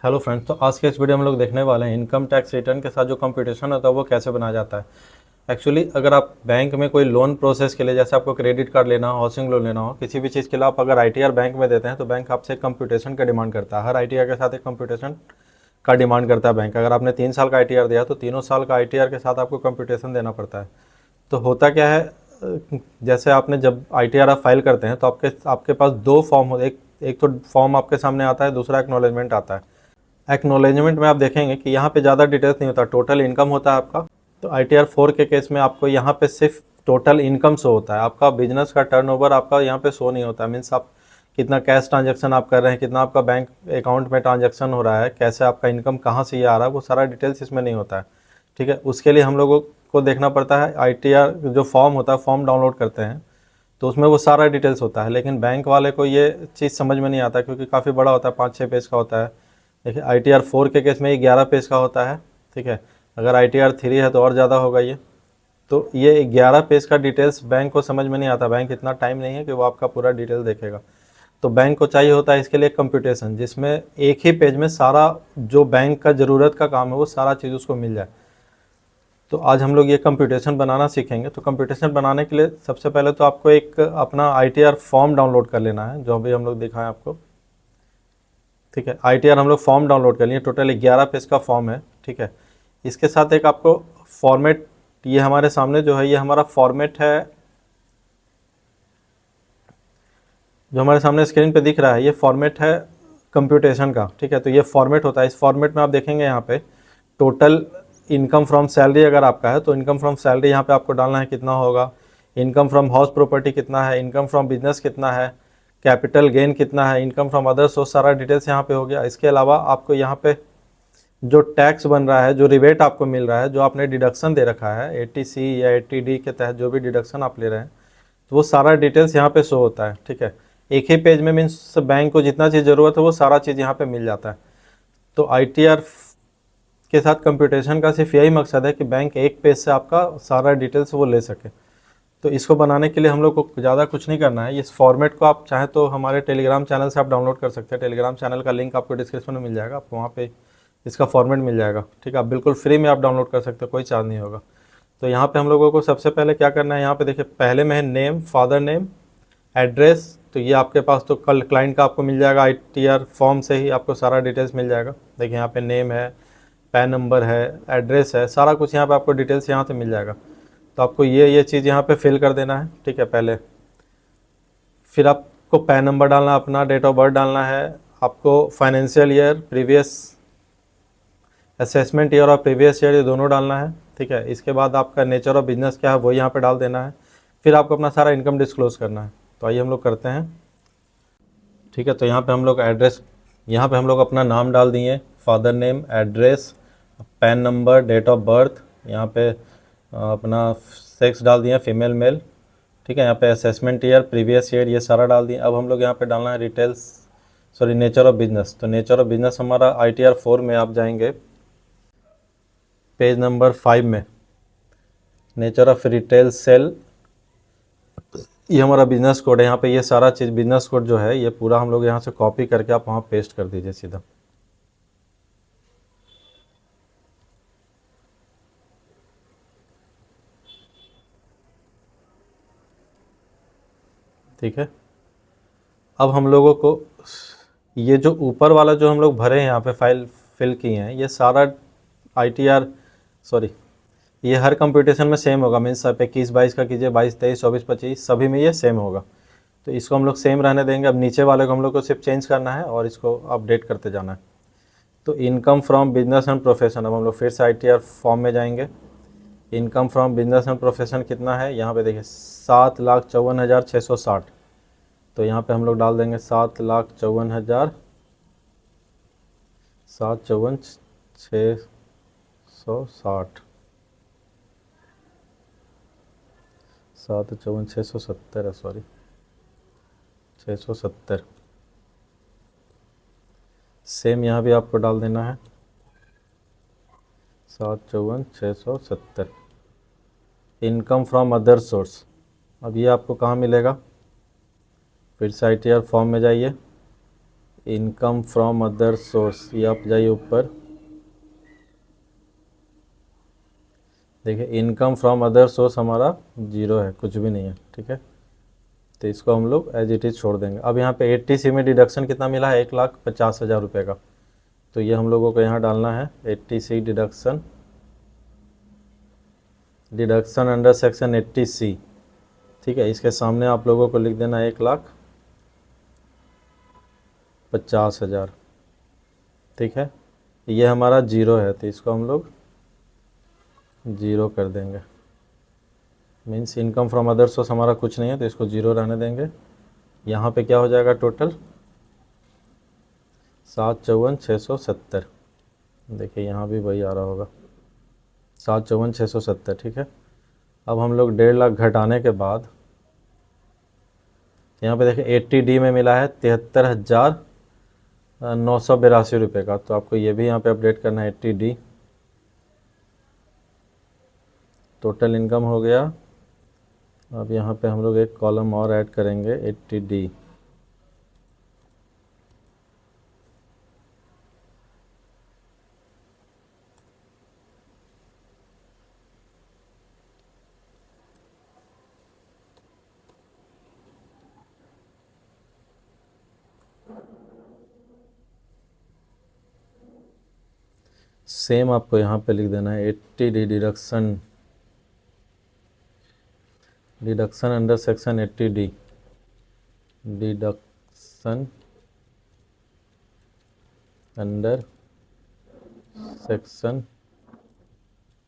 Hello friends, तो आज के इस वीडियो में हम लोग देखने वाले हैं इनकम टैक्स रिटर्न के साथ जो कंप्यूटेशन होता है वो कैसे बनाया जाता है। एक्चुअली अगर आप बैंक में कोई लोन प्रोसेस के लिए, जैसे आपको क्रेडिट कार्ड लेना हो, हाउसिंग लोन लेना हो, किसी भी चीज़ के लिए आप अगर आईटीआर बैंक में देते हैं तो बैंक आपसे कंप्यूटेशन का डिमांड करता है। हर आईटीआर के साथ एक कंप्यूटेशन का डिमांड करता है बैंक। अगर आपने 3 साल का आईटीआर दिया तो तीनों साल का आईटीआर के साथ आपको कंप्यूटेशन देना पड़ता है। तो होता क्या है, जैसे आपने जब आईटीआर आप फाइल करते हैं तो आपके आपके पास दो फॉर्म हो, एक तो फॉर्म आपके सामने आता है, दूसरा एक्नॉलेजमेंट आता है। एक्नॉलेजमेंट में आप देखेंगे कि यहाँ पे ज़्यादा डिटेल्स नहीं होता, टोटल इनकम होता है आपका। तो आईटीआर 4 के केस में आपको यहाँ पे सिर्फ टोटल इनकम शो होता है, आपका बिजनेस का टर्नओवर आपका यहाँ पे शो नहीं होता। मीन्स आप कितना कैश ट्रांजैक्शन आप कर रहे हैं, कितना आपका बैंक अकाउंट में ट्रांजैक्शन हो रहा है, कैसे आपका इनकम कहाँ से ये आ रहा है, वो सारा डिटेल्स इसमें नहीं होता है। ठीक है, उसके लिए हम लोगों को देखना पड़ता है आईटीआर जो फॉर्म होता है, फॉर्म डाउनलोड करते हैं तो उसमें वो सारा डिटेल्स होता है। लेकिन बैंक वाले को ये चीज़ समझ में नहीं आता क्योंकि काफ़ी बड़ा होता है, 5-6 पेज का होता है। देखिए आईटीआर 4 के केस में ये 11 पेज का होता है। ठीक है, अगर आईटीआर 3 है तो और ज़्यादा होगा ये। तो ये 11 पेज का डिटेल्स बैंक को समझ में नहीं आता, बैंक इतना टाइम नहीं है कि वो आपका पूरा डिटेल देखेगा। तो बैंक को चाहिए होता है इसके लिए कंप्यूटेशन, जिसमें एक ही पेज में सारा जो बैंक का ज़रूरत का काम है वो सारा चीज़ उसको मिल जाए। तो आज हम लोग ये कंप्यूटेशन बनाना सीखेंगे। तो कंप्यूटेशन बनाने के लिए सबसे पहले तो आपको एक अपना आईटीआर फॉर्म डाउनलोड कर लेना है, जो अभी हम लोग दिखाएं आपको। ठीक है, आईटीआर हम लोग फॉर्म डाउनलोड कर लिए, टोटल 11 पेज का फॉर्म है। ठीक है, इसके साथ एक आपको फॉर्मेट, ये हमारे सामने जो है ये हमारा फॉर्मेट है, जो हमारे सामने स्क्रीन पे दिख रहा है ये फॉर्मेट है कंप्यूटेशन का। ठीक है, तो ये फॉर्मेट होता है। इस फॉर्मेट में आप देखेंगे यहाँ पे टोटल इनकम फ्रॉम सैलरी अगर आपका है तो इनकम फ्रॉम सैलरी यहाँ पे आपको डालना है कितना होगा, इनकम फ्रॉम हाउस प्रॉपर्टी कितना है, इनकम फ्रॉम बिजनेस कितना है, कैपिटल गेन कितना है, इनकम फ्रॉम अदर सोर्स, सारा डिटेल्स यहाँ पे हो गया। इसके अलावा आपको यहाँ पे जो टैक्स बन रहा है, जो रिबेट आपको मिल रहा है, जो आपने डिडक्शन दे रखा है 80C या 80D के तहत जो भी डिडक्शन आप ले रहे हैं, तो वो सारा डिटेल्स यहाँ पे शो होता है। ठीक है, एक ही पेज में मीन्स बैंक को जितना चीज़ ज़रूरत है वो सारा चीज़ यहाँ पे मिल जाता है। तो आईटीआर के साथ कंप्यूटेशन का सिर्फ यही मकसद है कि बैंक एक पेज से आपका सारा डिटेल्स वो ले सके। तो इसको बनाने के लिए हम लोग को ज़्यादा कुछ नहीं करना है। इस फॉर्मेट को आप चाहें तो हमारे टेलीग्राम चैनल से आप डाउनलोड कर सकते हैं। टेलीग्राम चैनल का लिंक आपको डिस्क्रिप्शन में मिल जाएगा, आपको वहाँ पे इसका फॉर्मेट मिल जाएगा। ठीक है, आप बिल्कुल फ्री में आप डाउनलोड कर सकते हो, कोई चार्ज नहीं होगा। तो यहाँ पे हम लोगों को सबसे पहले क्या करना है, यहाँ पे देखिए पहले में है नेम, फादर नेम, एड्रेस। तो ये आपके पास तो कल क्लाइंट का आपको मिल जाएगा, आईटीआर फॉर्म से ही आपको सारा डिटेल्स मिल जाएगा। देखिए यहाँ पे नेम है, पैन नंबर है, एड्रेस है, सारा कुछ यहाँ पे आपको डिटेल्स यहाँ से मिल जाएगा। तो आपको ये चीज़ यहाँ पे फिल कर देना है। ठीक है, पहले फिर आपको पैन नंबर डालना है, अपना डेट ऑफ बर्थ डालना है, आपको financial year, previous assessment year और प्रीवियस ईयर, ये दोनों डालना है। ठीक है, इसके बाद आपका नेचर ऑफ बिजनेस क्या है वो यहाँ पे डाल देना है। फिर आपको अपना सारा इनकम डिस्क्लोज करना है। तो आइए हम लोग करते हैं। ठीक है, तो यहाँ पे हम लोग एड्रेस, यहाँ पे हम लोग अपना नाम डाल दिए, father name, address, PAN number, date of birth, यहाँ पे अपना सेक्स डाल दिया, फीमेल मेल। ठीक है, यहाँ पे असेसमेंट ईयर, प्रीवियस ईयर, ये सारा डाल दिए। अब हम लोग यहाँ पे डालना है details, sorry nature of business. तो नेचर ऑफ बिजनेस हमारा आईटीआर 4 में आप जाएंगे पेज नंबर 5 में, नेचर ऑफ रिटेल सेल, ये हमारा बिजनेस कोड है। यहाँ पे ये सारा चीज़ बिजनेस कोड जो है ये पूरा हम लोग यहाँ से कॉपी करके आप वहाँ पेस्ट कर दीजिए सीधा। ठीक है, अब हम लोगों को ये जो ऊपर वाला जो हम लोग भरे हैं यहाँ पे फाइल फिल किए हैं, ये सारा आईटीआर, सॉरी, ये हर कंप्यूटेशन में सेम होगा। मीन्स आप 21-22 का कीजिए, 22-23, 24-25, सभी में ये सेम होगा। तो इसको हम लोग सेम रहने देंगे। अब नीचे वाले को हम लोग को सिर्फ चेंज करना है और इसको अपडेट करते जाना है। तो income from business and profession, अब हम लोग फिर से आईटीआर फॉर्म में जाएंगे। Income from business and profession कितना है, यहाँ पे देखिए 7,54,660। तो यहाँ पे हम लोग डाल देंगे 7,54,000, 7,54,660, 7,54,670 है, सॉरी 670। सेम यहाँ भी आपको डाल देना है 7,54,670। इनकम फ्रॉम अदर सोर्स, अब ये आपको कहाँ मिलेगा, फिर से आईटीआर फॉर्म में जाइए, इनकम फ्रॉम अदर सोर्स, ये आप जाइए ऊपर, देखिए इनकम फ्रॉम अदर सोर्स हमारा जीरो है, कुछ भी नहीं है, ठीक है। तो इसको हम लोग एज इट इज़ छोड़ देंगे। अब यहाँ पे 80C में डिडक्शन कितना मिला है, 1,50,000 रुपये का, तो ये हम लोगों को यहाँ डालना है 80C deduction, deduction under section 80C, ठीक है। इसके सामने आप लोगों को लिख देना 1,50,000, ठीक है। ये हमारा जीरो है, तो इसको हम लोग जीरो कर देंगे, means income from other source हमारा कुछ नहीं है, तो इसको जीरो रहने देंगे। यहाँ पे क्या हो जाएगा टोटल, 7,54,670, देखिए यहाँ भी वही आ रहा होगा, 7,54,670, ठीक है। अब हम लोग 1.5 लाख घटाने के बाद यहाँ पे देखिए 80D में मिला है 73,982 रुपये का, तो आपको ये भी यहाँ पे अपडेट करना है 80D। टोटल इनकम हो गया। अब यहाँ पे हम लोग एक कॉलम और ऐड करेंगे 80D, सेम आपको यहाँ पे लिख देना है 80D deduction, deduction under section 80D, deduction under section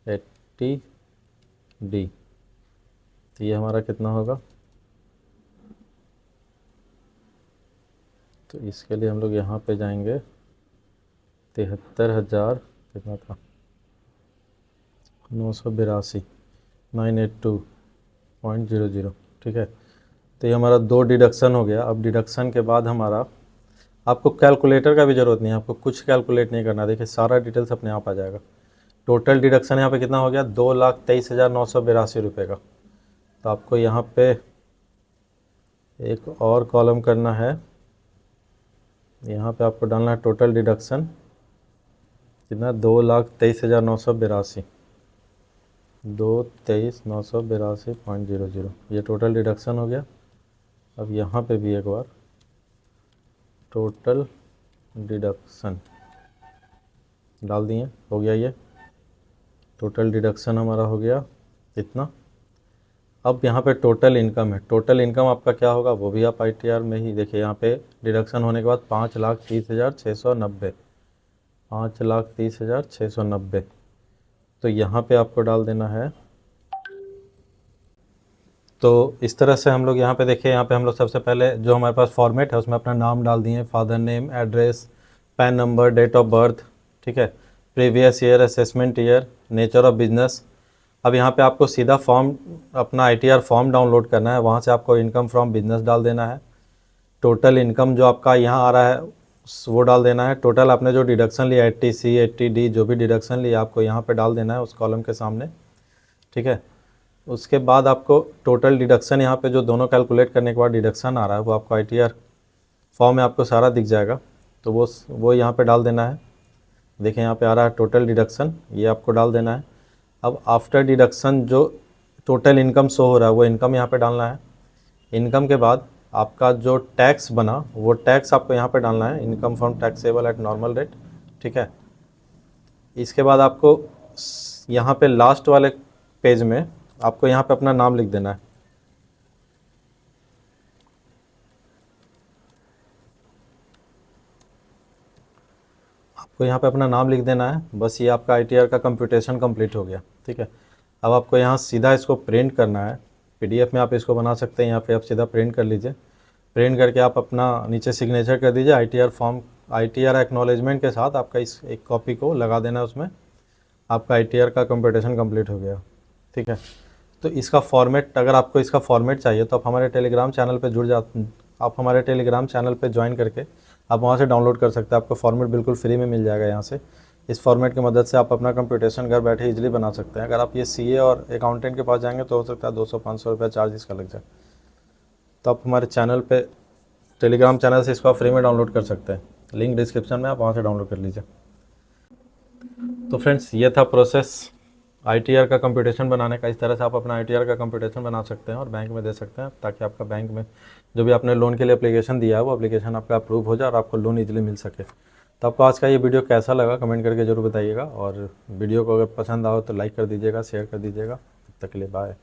80D, तो ये हमारा कितना होगा, तो इसके लिए हम लोग यहाँ पे जाएंगे 73,000 कितना था, 982, 982.00, ठीक है। तो ये हमारा 2 डिडक्शन हो गया। अब डिडक्शन के बाद हमारा, आपको कैलकुलेटर का भी ज़रूरत नहीं है, आपको कुछ कैलकुलेट नहीं करना, देखिए सारा डिटेल्स अपने आप आ जाएगा। टोटल डिडक्शन यहाँ पे कितना हो गया, 2,23,982 रुपये का। तो आपको यहाँ पे एक और कॉलम करना है, यहाँ पे आपको डालना है टोटल डिडक्शन कितना, 2,23,982, 2,23,982.00, ये टोटल डिडक्शन हो गया। अब यहाँ पे भी एक बार टोटल डिडक्शन डाल दिए, हो गया ये टोटल डिडक्शन हमारा हो गया इतना। अब यहाँ पे टोटल इनकम है, टोटल इनकम आपका क्या होगा वो भी आप ITR में ही देखिए, यहाँ पे डिडक्शन होने के बाद 5,30,690, 5,30,690, तो यहाँ पे आपको डाल देना है। तो इस तरह से हम लोग यहाँ पे देखिए, यहाँ पे हम लोग सबसे पहले जो हमारे पास फॉर्मेट है उसमें अपना नाम डाल दिए, father name, address, PAN number, date of birth, ठीक है, previous year, assessment year, nature of business. अब यहाँ पे आपको सीधा फॉर्म, अपना ITR फॉर्म डाउनलोड करना है, वहाँ से आपको इनकम फ्रॉम बिजनेस डाल देना है, टोटल इनकम जो आपका यहाँ आ रहा है वो डाल देना है, टोटल आपने जो डिडक्शन लिया 80C 80D जो भी डिडक्शन लिया आपको यहाँ पे डाल देना है उस कॉलम के सामने, ठीक है। उसके बाद आपको टोटल डिडक्शन यहाँ पे जो दोनों कैलकुलेट करने के बाद डिडक्शन आ रहा है वो आपको ITR फॉर्म में आपको सारा दिख जाएगा, तो वो यहाँ पे डाल देना है। देखिए यहाँ पे आ रहा है टोटल डिडक्शन, ये आपको डाल देना है। अब आफ्टर डिडक्शन जो टोटल इनकम शो हो रहा है वो इनकम यहाँ पे डालना है। इनकम के बाद आपका जो टैक्स बना वो टैक्स आपको यहाँ पे डालना है, income from taxable at normal rate, ठीक है। इसके बाद आपको यहाँ पे लास्ट वाले पेज में आपको यहाँ पे अपना नाम लिख देना है, आपको यहाँ पे अपना नाम लिख देना है, बस ये आपका ITR का कंप्यूटेशन कंप्लीट हो गया, ठीक है। अब आपको यहाँ सीधा इसको प्रिंट करना है, PDF में आप इसको बना सकते हैं, यहाँ पे आप सीधा प्रिंट कर लीजिए, प्रिंट करके आप अपना नीचे सिग्नेचर कर दीजिए, ITR फॉर्म, ITR एक्नॉलेजमेंट के साथ आपका इस एक कॉपी को लगा देना है उसमें, आपका ITR का कंप्यूटेशन कंप्लीट हो गया, ठीक है। तो इसका फॉर्मेट, अगर आपको इसका फॉर्मेट चाहिए तो आप हमारे टेलीग्राम चैनल पे जुड़ जाते, आप हमारे टेलीग्राम चैनल पे ज्वाइन करके आप वहाँ से डाउनलोड कर सकते हैं, आपको फॉर्मेट बिल्कुल फ्री में मिल जाएगा यहाँ से। इस फॉर्मेट की मदद से आप अपना कंप्यूटेशन घर बैठे इजीली बना सकते हैं। अगर आप ये CA और अकाउंटेंट के पास जाएंगे तो हो सकता है 200-500 रुपया चार्ज इसका लग जाए। तो आप हमारे चैनल पे टेलीग्राम चैनल से इसको आप फ्री में डाउनलोड कर सकते हैं, लिंक डिस्क्रिप्शन में, आप वहाँ से डाउनलोड कर लीजिए। तो फ्रेंड्स ये था प्रोसेस ITR का कंप्यूटेशन बनाने का। इस तरह से आप अपना ITR का कंप्यूटेशन बना सकते हैं और बैंक में दे सकते हैं, ताकि आपका बैंक में जो भी आपने लोन के लिए एप्लीकेशन दिया है वो एप्लीकेशन आपका अप्रूव हो जाए और आपको लोन ईजिली मिल सके। तो आपको आज का ये वीडियो कैसा लगा कमेंट करके ज़रूर बताइएगा, और वीडियो को अगर पसंद आओ तो लाइक कर दीजिएगा, शेयर कर दीजिएगा। तब तक के लिए बाय।